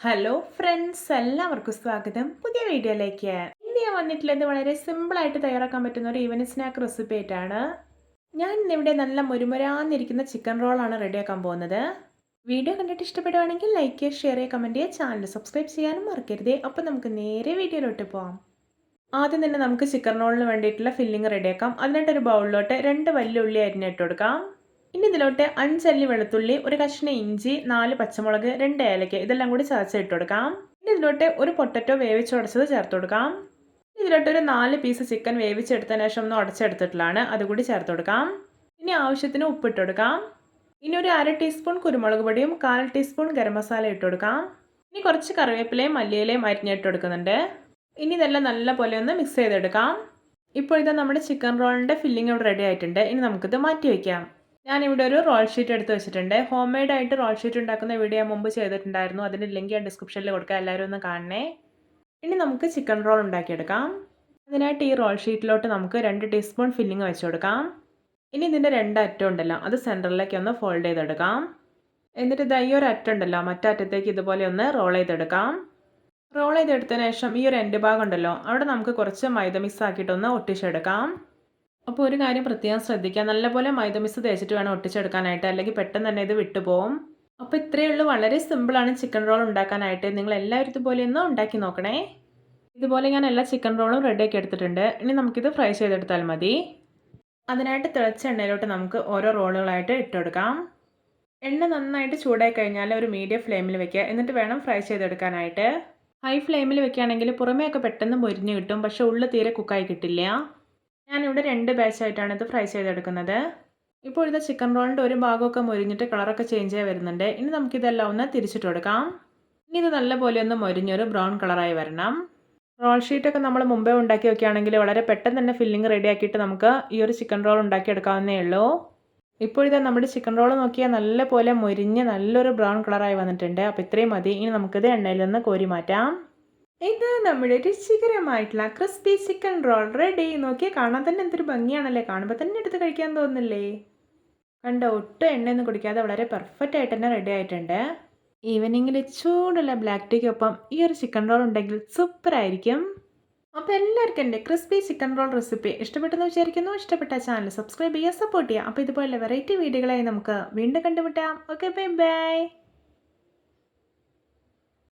Hello friends, എല്ലാവർക്കും സ്വാഗതം പുതിയ വീഡിയോയിലേക്ക്. ഇന്ന് ഞാൻ വന്നിട്ടുള്ളത് വളരെ സിമ്പിളായിട്ട് തയ്യാറാക്കാൻ പറ്റുന്ന ഒരു ഈവനിങ് സ്നാക്ക് റെസിപ്പി ആയിട്ടാണ്. ഞാൻ ഇന്നിവിടെ നല്ല മുരുമുരാന്നിരിക്കുന്ന ചിക്കൻ റോളാണ് റെഡിയാക്കാൻ പോകുന്നത്. വീഡിയോ കണ്ടിട്ട് ഇഷ്ടപ്പെടുവാണെങ്കിൽ ലൈക്ക് ചെയ്യുക, ഷെയർ ചെയ്യുക, കമൻറ്റ് ചെയ്യുക, ചാനൽ സബ്സ്ക്രൈബ് ചെയ്യാനും മറക്കരുതേ. അപ്പോൾ നമുക്ക് നേരെ വീഡിയോയിലോട്ട് പോകാം. ആദ്യം തന്നെ നമുക്ക് ചിക്കൻ റോളിന് വേണ്ടിയിട്ടുള്ള ഫില്ലിംഗ് റെഡിയാക്കാം. അതിനായിട്ടൊരു ബൗളിലോട്ട് 2 വലിയ ഉള്ളി അരിഞ്ഞിട്ട് കൊടുക്കാം. ഇനി ഇതിലോട്ട് 5 അല്ലി വെളുത്തുള്ളി, ഒരു കഷ്ണം ഇഞ്ചി, 4 പച്ചമുളക്, 2 ഏലക്ക ഇതെല്ലാം കൂടി ചതച്ചിട്ട് കൊടുക്കാം. ഇനി ഇതിലോട്ട് ഒരു പൊട്ടറ്റോ വേവിച്ചുടച്ചത് ചേർത്ത് കൊടുക്കാം. ഇതിലോട്ട് ഒരു 4 പീസ് ചിക്കൻ വേവിച്ചെടുത്തതിന് ശേഷം ഒന്ന് ഉടച്ചെടുത്തിട്ടുള്ളതാണ്, അതുകൂടി ചേർത്ത് കൊടുക്കാം. ഇനി ആവശ്യത്തിന് ഉപ്പിട്ട് കൊടുക്കാം. ഇനി ഒരു 1/2 ടീസ്പൂൺ കുരുമുളക് പൊടിയും 1/4 ടീസ്പൂൺ ഗരം മസാല ഇട്ട് കൊടുക്കാം. ഇനി കുറച്ച് കറിവേപ്പിലയും മല്ലിയിലയും അരിഞ്ഞിട്ട് കൊടുക്കുന്നുണ്ട്. ഇനി ഇതെല്ലാം നല്ല പോലെ ഒന്ന് മിക്സ് ചെയ്തെടുക്കാം. ഇപ്പോൾ ഇത് നമ്മുടെ ചിക്കൻ റോളിൻ്റെ ഫില്ലിംഗ് ഇവിടെ റെഡി ആയിട്ടുണ്ട്. ഇനി നമുക്കിത് മാറ്റി വയ്ക്കാം. ഞാനിവിടെ ഒരു റോൾ ഷീറ്റ് എടുത്ത് വെച്ചിട്ടുണ്ട്. ഹോം മെയ്ഡ് ആയിട്ട് റോൾ ഷീറ്റ് ഉണ്ടാക്കുന്ന വീഡിയോ മുമ്പ് ചെയ്തിട്ടുണ്ടായിരുന്നു. അതിൻ്റെ ലിങ്ക് ഞാൻ ഡിസ്ക്രിപ്ഷനിൽ കൊടുക്കാം, എല്ലാവരും ഒന്ന് കാണണേ. ഇനി നമുക്ക് ചിക്കൻ റോൾ ഉണ്ടാക്കിയെടുക്കാം. അതിനായിട്ട് ഈ റോൾ ഷീറ്റിലോട്ട് നമുക്ക് 2 ടീസ്പൂൺ ഫില്ലിംഗ് വെച്ച് കൊടുക്കാം. ഇനി ഇതിൻ്റെ 2 അറ്റം ഉണ്ടല്ലോ അത് സെൻറ്ററിലേക്ക് ഒന്ന് ഫോൾഡ് ചെയ്തെടുക്കാം. എന്നിട്ട് ഇതാ ഈ ഒരു അറ്റം ഉണ്ടല്ലോ മറ്റേ അറ്റത്തേക്ക് ഇതുപോലെ ഒന്ന് റോൾ ചെയ്തെടുക്കാം. റോൾ ചെയ്തെടുത്തതിന് ശേഷം ഈ ഒരു എൻഡ് ഭാഗം ഉണ്ടല്ലോ അവിടെ നമുക്ക് കുറച്ച് മൈദ മിക്സ് ആക്കിയിട്ടൊന്ന് ഒട്ടിച്ചെടുക്കാം. അപ്പോൾ ഒരു കാര്യം പ്രത്യേകം ശ്രദ്ധിക്കുക, നല്ലപോലെ മൈദ മിക്സ് തേച്ചിട്ട് വേണം ഒട്ടിച്ചെടുക്കാനായിട്ട്, അല്ലെങ്കിൽ പെട്ടെന്ന് തന്നെ ഇത് വിട്ടുപോകും. അപ്പോൾ ഇത്രയേ ഉള്ളൂ, വളരെ സിമ്പിളാണ് ചിക്കൻ റോൾ ഉണ്ടാക്കാനായിട്ട്. നിങ്ങൾ എല്ലാവരും ഇതുപോലെ ഒന്ന് ഉണ്ടാക്കി നോക്കണേ. ഇതുപോലെ ഞാൻ എല്ലാ ചിക്കൻ റോളും റെഡിയാക്കി എടുത്തിട്ടുണ്ട്. ഇനി നമുക്കിത് ഫ്രൈ ചെയ്തെടുത്താൽ മതി. അതിനായിട്ട് തിളച്ച എണ്ണയിലോട്ട് നമുക്ക് ഓരോ റോളുകളായിട്ട് ഇട്ടുകൊടുക്കാം. എണ്ണ നന്നായിട്ട് ചൂടായി കഴിഞ്ഞാൽ ഒരു മീഡിയം ഫ്ലെയിമിൽ വെക്കുക, എന്നിട്ട് വേണം ഫ്രൈ ചെയ്തെടുക്കാനായിട്ട്. ഹൈ ഫ്ലെയിമിൽ വെക്കുകയാണെങ്കിൽ പുറമേയൊക്കെ പെട്ടെന്ന് മൊരിഞ്ഞ് കിട്ടും, പക്ഷേ ഉള്ളിൽ തീരെ കുക്കായി കിട്ടില്ല. ഞാനിവിടെ 2 ബാച്ചായിട്ടാണ് ഇത് ഫ്രൈ ചെയ്തെടുക്കുന്നത്. ഇപ്പോൾ ഇത് ചിക്കൻ റോളിൻ്റെ ഒരു ഭാഗമൊക്കെ മൊരിഞ്ഞിട്ട് കളറൊക്കെ ചേഞ്ച് ആയി വരുന്നുണ്ട്. ഇനി നമുക്കിതെല്ലാം ഒന്ന് തിരിച്ചിട്ട് കൊടുക്കാം. ഇനി ഇത് നല്ലപോലെ ഒന്ന് മൊരിഞ്ഞൊരു ബ്രൗൺ കളറായി വരണം. റോൾ ഷീറ്റൊക്കെ നമ്മൾ മുമ്പേ ഉണ്ടാക്കി വെക്കുകയാണെങ്കിൽ വളരെ പെട്ടെന്ന് തന്നെ ഫില്ലിംഗ് റെഡി ആക്കിയിട്ട് നമുക്ക് ഈ ഒരു ചിക്കൻ റോൾ ഉണ്ടാക്കിയെടുക്കാവുന്നേ ഉള്ളൂ. ഇപ്പോൾ ഇത് നമ്മുടെ ചിക്കൻ റോൾ നോക്കിയാൽ നല്ലപോലെ മൊരിഞ്ഞ് നല്ലൊരു ബ്രൗൺ കളറായി വന്നിട്ടുണ്ട്. അപ്പോൾ ഇത്രയും മതി. ഇനി നമുക്കിത് എണ്ണയിൽ നിന്ന് കോരി മാറ്റാം. ഇത് നമ്മുടെ രുചികരമായിട്ടുള്ള ക്രിസ്പി ചിക്കൻ റോൾ റെഡി. നോക്കിയാൽ കാണാൻ തന്നെ എന്തൊരു ഭംഗിയാണല്ലേ, കാണുമ്പോൾ തന്നെ എടുത്ത് കഴിക്കാൻ തോന്നുന്നില്ലേ. കണ്ടോ, ഒട്ടും എണ്ണയൊന്നും കുടിക്കാതെ വളരെ പെർഫെക്റ്റ് ആയിട്ട് തന്നെ റെഡി ആയിട്ടുണ്ട്. ഈവനിങ്ങിൽ ചൂടുള്ള ബ്ലാക്ക് ടീക്കൊപ്പം ഈ ഒരു ചിക്കൻ റോൾ ഉണ്ടെങ്കിൽ സൂപ്പർ ആയിരിക്കും. അപ്പോൾ എല്ലാവർക്കും എൻ്റെ ക്രിസ്പി ചിക്കൻ റോൾ റെസിപ്പി ഇഷ്ടപ്പെട്ടെന്ന് വിചാരിക്കുന്നു. ഇഷ്ടപ്പെട്ട ചാനൽ സബ്സ്ക്രൈബ് ചെയ്യുക, സപ്പോർട്ട് ചെയ്യുക. അപ്പോൾ ഇതുപോലെ വെറൈറ്റി വീഡിയോകളായി നമുക്ക് വീണ്ടും കണ്ടുമുട്ടാം. Okay, bye bye.